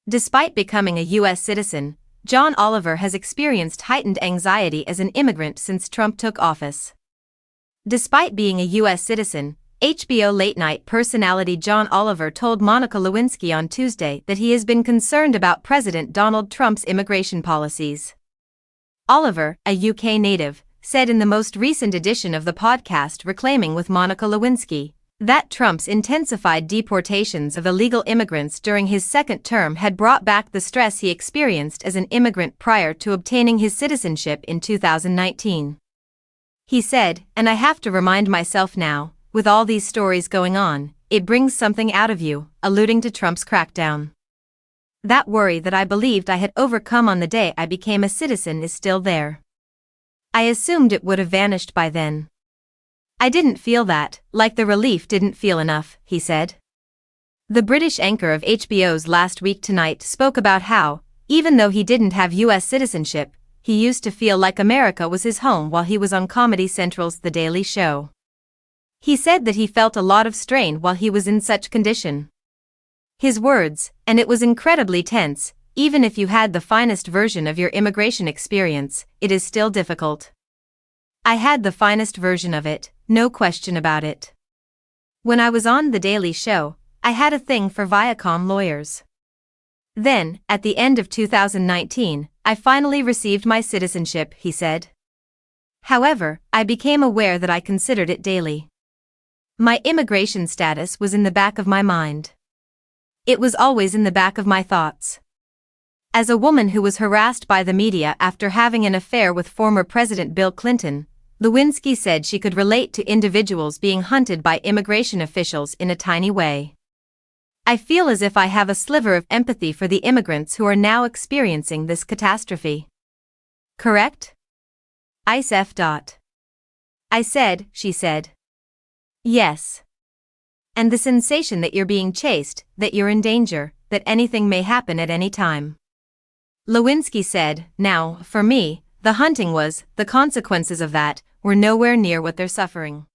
Despite becoming a U.S. citizen, John Oliver has experienced heightened anxiety as an immigrant since Trump took office. Despite being a U.S. citizen, HBO late-night personality John Oliver told Monica Lewinsky on Tuesday that he has been concerned about President Donald Trump's immigration policies. Oliver, a UK native, said in the most recent edition of the podcast Reclaiming with Monica Lewinsky, that Trump's intensified deportations of illegal immigrants during his second term had brought back the stress he experienced as an immigrant prior to obtaining his citizenship in 2019. He said, "And I have to remind myself now, with all these stories going on, it brings something out of you," alluding to Trump's crackdown. "That worry that I believed I had overcome on the day I became a citizen is still there. I assumed it would have vanished by then. I didn't feel that, like the relief didn't feel enough," he said. The British anchor of HBO's Last Week Tonight spoke about how, even though he didn't have U.S. citizenship, he used to feel like America was his home while he was on Comedy Central's The Daily Show. He said that he felt a lot of strain while he was in such condition. His words, "And it was incredibly tense, even if you had the finest version of your immigration experience, it is still difficult. I had the finest version of it, no question about it. When I was on The Daily Show, I had a thing for Viacom lawyers. Then, at the end of 2019, I finally received my citizenship," he said. "However, I became aware that I considered it daily. My immigration status was in the back of my mind. It was always in the back of my thoughts." As a woman who was harassed by the media after having an affair with former President Bill Clinton, Lewinsky said she could relate to individuals being hunted by immigration officials in a tiny way. "I feel as if I have a sliver of empathy for the immigrants who are now experiencing this catastrophe. Correct? ISF. I said," she said. "Yes. And the sensation that you're being chased, that you're in danger, that anything may happen at any time." Lewinsky said, "Now, for me, the hunting was, the consequences of that, were nowhere near what they're suffering.